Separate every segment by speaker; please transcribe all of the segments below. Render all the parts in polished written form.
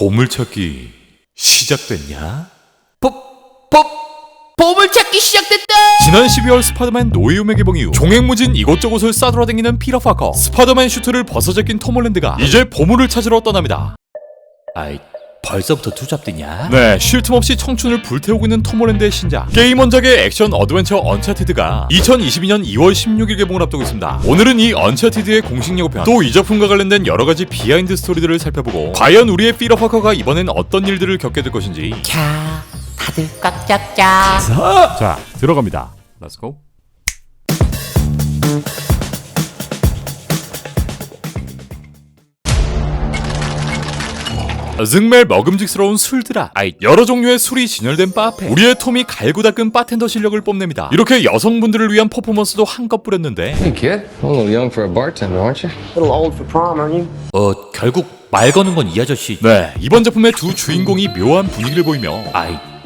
Speaker 1: 보물찾기 시작됐냐?
Speaker 2: 보물찾기 시작됐다!
Speaker 1: 지난 12월 스파이더맨 노웨이홈의 개봉 이후 종횡무진 이곳저곳을 싸돌아다니는 피터 파커, 스파이더맨 슈트를 벗어제낀 톰 홀랜드가 이제 보물을 찾으러 떠납니다.
Speaker 2: 아이, 벌써부터 투잡되냐?
Speaker 1: 네, 쉴 틈 없이 청춘을 불태우고 있는 톰 홀랜드의 신작 게임 원작의 액션 어드벤처 언차티드가 2022년 2월 16일 개봉을 앞두고 있습니다. 오늘은 이 언차티드의 공식 예고편, 또 이 작품과 관련된 여러가지 비하인드 스토리들을 살펴보고 과연 우리의 피터 파커가 이번엔 어떤 일들을 겪게 될 것인지
Speaker 2: 다들 꽉 잡자.
Speaker 1: 자, 들어갑니다. Let's go. 정말 먹음직스러운 술들아. 여러 종류의 술이 진열된 바 앞에 우리의 톰이 갈고 닦은 바텐더 실력을 뽐냅니다. 이렇게 여성분들을 위한 퍼포먼스도 한껏 뿌렸는데
Speaker 3: Hey kid, a little young for a bartender, aren't you?
Speaker 4: A little old for prom, aren't you?
Speaker 2: 결국 말 거는 건 이 아저씨.
Speaker 1: 네, 이번 작품의 두 주인공이 묘한 분위기를 보이며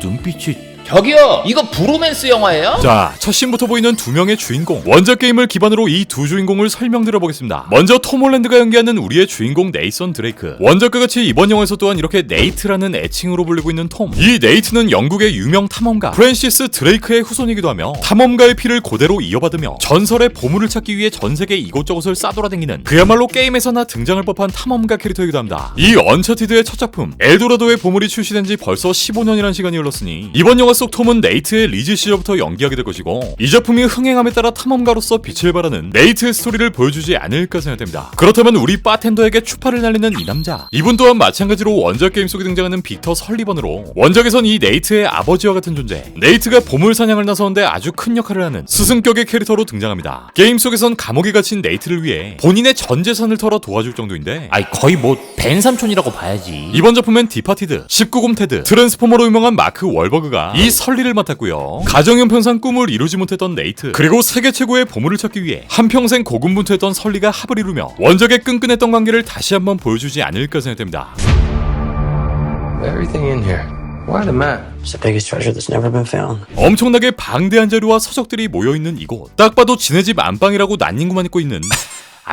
Speaker 2: 눈빛이. 저기요, 이거 브로맨스 영화예요?
Speaker 1: 자, 첫 씬부터 보이는 두 명의 주인공. 원작 게임을 기반으로 이 두 주인공을 설명드려보겠습니다. 먼저 톰 홀랜드가 연기하는 우리의 주인공 네이선 드레이크. 원작과 같이 이번 영화에서 또한 이렇게 네이트라는 애칭으로 불리고 있는 톰. 이 네이트는 영국의 유명 탐험가 프랜시스 드레이크의 후손이기도 하며 탐험가의 피를 그대로 이어받으며 전설의 보물을 찾기 위해 전세계 이곳저곳을 싸돌아다니는 그야말로 게임에서나 등장할 법한 탐험가 캐릭터이기도 합니다. 이 언차티드의 첫 작품 엘도라도의 보물이 출시된 지 벌써 15년이라는 시간이 흘렀으니 이번 영화 속 톰은 네이트의 리즈 시절부터 연기하게 될 것이고, 이 작품이 흥행함에 따라 탐험가로서 빛을 발하는 네이트의 스토리를 보여주지 않을까 생각됩니다. 그렇다면 우리 바텐더에게 추파를 날리는 이 남자, 이분 또한 마찬가지로 원작 게임 속에 등장하는 빅터 설리번으로 원작에선 이 네이트의 아버지와 같은 존재, 네이트가 보물 사냥을 나서는데 아주 큰 역할을 하는 스승격의 캐릭터로 등장합니다. 게임 속에선 감옥에 갇힌 네이트를 위해 본인의 전 재산을 털어 도와줄 정도인데
Speaker 2: 거의 뭐 벤 삼촌이라고 봐야지.
Speaker 1: 이번 작품엔 디파티드, 19금 테드, 트랜스포머로 유명한 마크 월버그가 이 설리를 맡았고요. 가정형편상 꿈을 이루지 못했던 네이트, 그리고 세계 최고의 보물을 찾기 위해 한평생 고군분투했던 설리가 합을 이루며 원작의 끈끈했던 관계를 다시 한번 보여주지 않을까 생각됩니다.
Speaker 3: Everything in here. Why the map?
Speaker 4: It's the biggest treasure that's never been found.
Speaker 1: 엄청나게 방대한 자료와 서적들이 모여있는 이곳, 딱 봐도 지네 집 안방이라고 난닝구만 입고 있는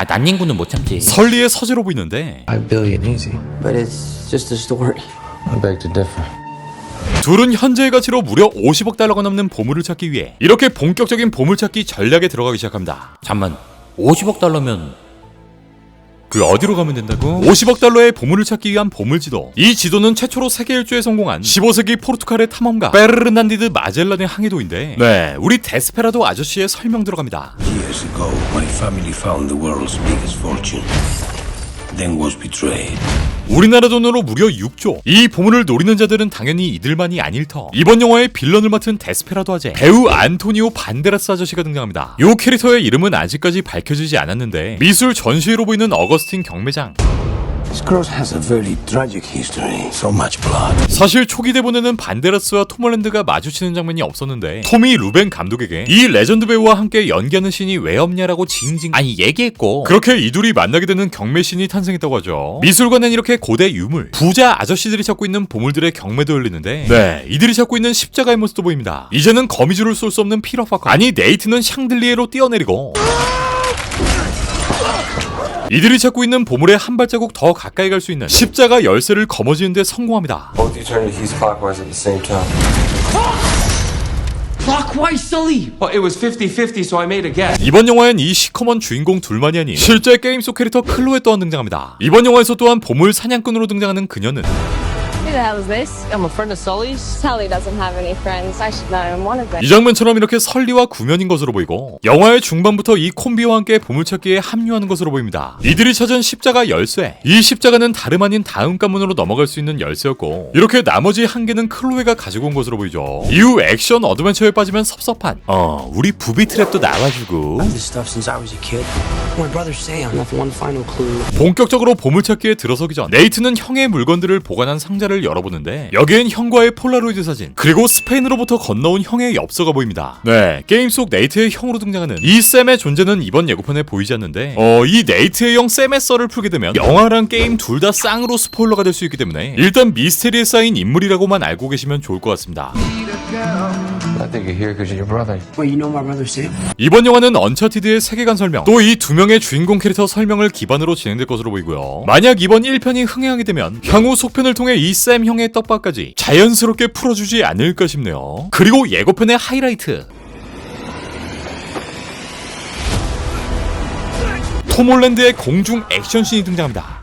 Speaker 2: 난닝구는 못 참지.
Speaker 1: 설리의 서재로 보이는데
Speaker 3: 5 billion easy.
Speaker 4: But it's just a story.
Speaker 3: I beg to differ.
Speaker 1: 둘은 현재의 가치로 무려 50억 달러가 넘는 보물을 찾기 위해 이렇게 본격적인 보물찾기 전략에 들어가기 시작합니다.
Speaker 2: 잠만, 50억 달러면
Speaker 1: 그 어디로 가면 된다고? 50억 달러의 보물을 찾기 위한 보물지도. 이 지도는 최초로 세계 일주에 성공한 15세기 포르투갈의 탐험가 베르난디드 마젤란의 항해도인데, 네, 우리 데스페라도 아저씨의 설명 들어갑니다.
Speaker 5: Years ago, my family found the world's biggest fortune, then was betrayed.
Speaker 1: 우리나라 돈으로 무려 6조. 이 보물을 노리는 자들은 당연히 이들만이 아닐 터. 이번 영화의 빌런을 맡은 데스페라도 아재 배우 안토니오 반데라스 아저씨가 등장합니다. 이 캐릭터의 이름은 아직까지 밝혀지지 않았는데 미술 전시회로 보이는 어거스틴 경매장.
Speaker 5: This cross has a very tragic history. So much blood.
Speaker 1: 사실 초기 대본에는 반데라스와 톰 홀랜드가 마주치는 장면이 없었는데 톰이 루벤 감독에게 이 레전드 배우와 함께 연기하는 씬이 왜 없냐라고 얘기했고, 그렇게 이 둘이 만나게 되는 경매씬이 탄생했다고 하죠. 미술관엔 이렇게 고대 유물, 부자 아저씨들이 찾고 있는 보물들의 경매도 열리는데, 네, 이들이 찾고 있는 십자가의 모습도 보입니다. 이제는 거미줄을 쏠 수 없는 피터 파커, 아니 네이트는 샹들리에로 뛰어내리고 이들이 찾고 있는 보물에 한 발자국 더 가까이 갈 수 있는 십자가 열쇠를 거머쥐는 데 성공합니다.
Speaker 3: Both eternities clockwise at the same time.
Speaker 6: Clockwise, Sully! Well, it was 50-50, so I made a guess.
Speaker 1: 이번 영화엔 이 시커먼 주인공 둘만이 아닌 실제 게임 속 캐릭터 클로에 또한 등장합니다. 이번 영화에서 또한 보물 사냥꾼으로 등장하는 그녀는
Speaker 7: Who the hell is this?
Speaker 6: I'm a friend of Sully's.
Speaker 7: Sully doesn't have any friends. I should know him. One of them.
Speaker 1: 이 장면처럼 이렇게 설리와 구면인 것으로 보이고, 영화의 중반부터 이 콤비와 함께 보물찾기에 합류하는 것으로 보입니다. 이들이 찾은 십자가 열쇠, 이 십자가는 다름 아닌 다음 관문으로 넘어갈 수 있는 열쇠였고, 이렇게 나머지 한 개는 클로에가 가지고 온 것으로 보이죠. 이후 액션 어드벤처에 빠지면 섭섭한 우리 부비 트랩도 나와주고,
Speaker 4: This stuff since I was a kid. My brother Sam left one final clue.
Speaker 1: 본격적으로 보물찾기에 들어서기 전 네이트는 형의 물건들을 보관한 상자를 열어보는데, 여기엔 형과의 폴라로이드 사진, 그리고 스페인으로부터 건너온 형의 엽서가 보입니다. 네, 게임 속 네이트의 형으로 등장하는 이 샘의 존재는 이번 예고편에 보이지 않는데, 이 네이트의 형 샘의 썰을 풀게 되면 영화랑 게임 둘 다 쌍으로 스포일러가 될 수 있기 때문에 일단 미스테리에 쌓인 인물이라고만 알고 계시면 좋을 것 같습니다.
Speaker 3: I think you're here because you're your brother.
Speaker 4: Well, you know my brother Sam?
Speaker 1: 이번 영화는 언차티드의 세계관 설명, 또 이 두 명의 주인공 캐릭터 설명을 기반으로 진행될 것으로 보이고요. 만약 이번 1편이 흥행하게 되면 향후 속편을 통해 이 샘 형의 떡밥까지 자연스럽게 풀어주지 않을까 싶네요. 그리고 예고편의 하이라이트, 톰 홀랜드의 공중 액션씬이 등장합니다.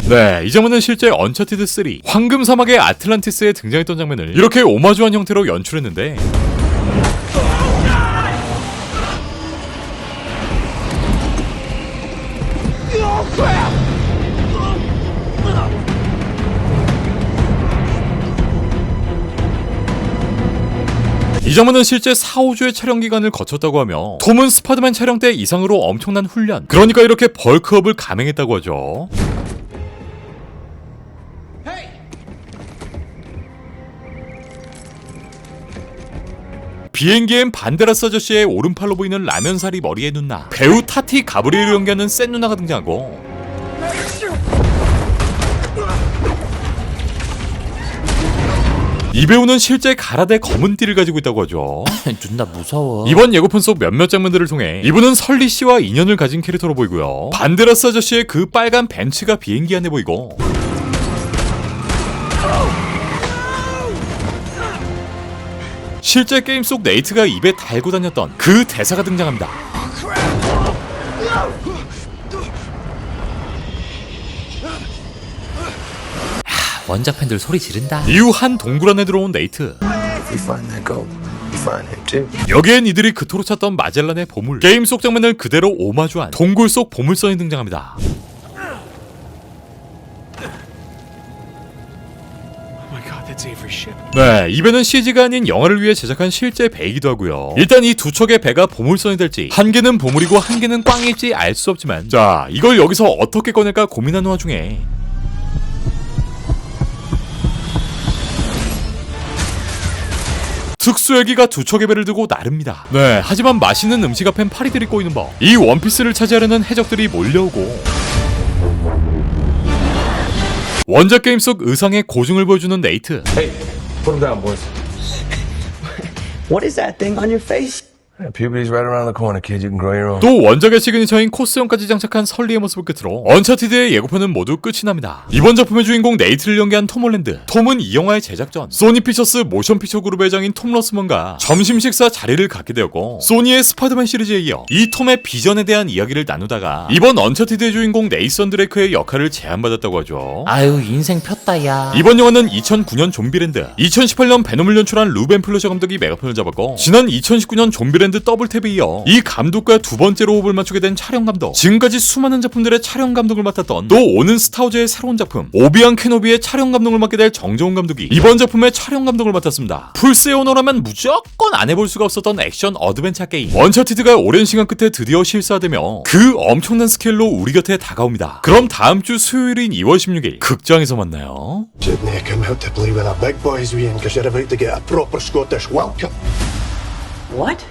Speaker 1: 네, 이 장면은 실제 언차티드 3 황금 사막의 아틀란티스에 등장했던 장면을 이렇게 오마주한 형태로 연출했는데, 이 장면은 실제 4~5주의 촬영 기간을 거쳤다고 하며 톰은 스파이더맨 촬영 때 이상으로 엄청난 훈련, 그러니까 이렇게 벌크업을 감행했다고 하죠. 비행기엔 반데라스 아저씨의 오른팔로 보이는 라면살이 머리에 누나, 배우 타티 가브리엘을 연기하는 센 누나가 등장하고, 이 배우는 실제 가라데 검은 띠를 가지고 있다고 하죠.
Speaker 2: 누나 무서워.
Speaker 1: 이번 예고편 속 몇몇 장면들을 통해 이분은 설리 씨와 인연을 가진 캐릭터로 보이고요. 반데라스 아저씨의 그 빨간 벤츠가 비행기 안에 보이고, 실제 게임 속 네이트가 입에 달고 다녔던 그 대사가 등장합니다.
Speaker 2: 원작 팬들 소리 지른다.
Speaker 1: 이후 한 동굴 안에 들어온 네이트.
Speaker 3: If we find that gold, we find him too.
Speaker 1: 여기엔 이들이 그토록 찾던 마젤란의 보물, 게임 속 장면을 그대로 오마주한 동굴 속 보물선이 등장합니다. 네, 이 배는 CG가 아닌 영화를 위해 제작한 실제 배이기도 하고요. 일단 이 두 척의 배가 보물선이 될지, 한 개는 보물이고 한 개는 꽝일지 알 수 없지만, 자, 이걸 여기서 어떻게 꺼낼까 고민하는 와중에 특수헬기가 두 척의 배를 두고 나릅니다. 네, 하지만 맛있는 음식 앞엔 파리들이 꼬이는 법, 이 원피스를 차지하려는 해적들이 몰려오고, 원작 게임 속 의상의 고증을 보여주는 네이트.
Speaker 3: Hey, put him down, boys.
Speaker 4: What is that thing on your face?
Speaker 3: Puberty's right around the corner, kid. You can grow your own.
Speaker 1: 또 원작의 시그니처인 코스형까지 장착한 설리의 모습을 끝으로 언차티드의 예고편은 모두 끝이 납니다. 이번 작품의 주인공 네이트를 연기한 톰 홀랜드. 톰은 이 영화의 제작 전 소니 피처스 모션 피처 그룹의 회장인 톰 러스먼과 점심 식사 자리를 갖게 되었고, 소니의 스파이더맨 시리즈에 이어 이 톰의 비전에 대한 이야기를 나누다가 이번 언차티드의 주인공 네이선 드레이크의 역할을 제안받았다고 하죠.
Speaker 2: 아유 인생 폈다 야.
Speaker 1: 이번 영화는 2009년 좀비랜드, 2018년 베놈을 연출한 루벤 플러셔 감독이 메가폰을 잡았고, 지난 2019년 좀비랜드 더블탭에 이어 이 감독과 두 번째로 호흡을 맞추게 된 촬영 감독, 지금까지 수많은 작품들의 촬영 감독을 맡았던, 또 오는 스타워즈의 새로운 작품 오비안 케노비의 촬영 감독을 맡게 될 정정훈 감독이 이번 작품의 촬영 감독을 맡았습니다. 풀스의 오너라면 무조건 안 해볼 수가 없었던 액션 어드벤처 게임 언차티드가 오랜 시간 끝에 드디어 실사되며 그 엄청난 스케일로 우리 곁에 다가옵니다. 그럼 다음 주 수요일인 2월 16일 극장에서 만나요.
Speaker 8: Sydney, come out to play with the big boys, Ian, because you're about to get a proper Scottish welcome.
Speaker 4: What?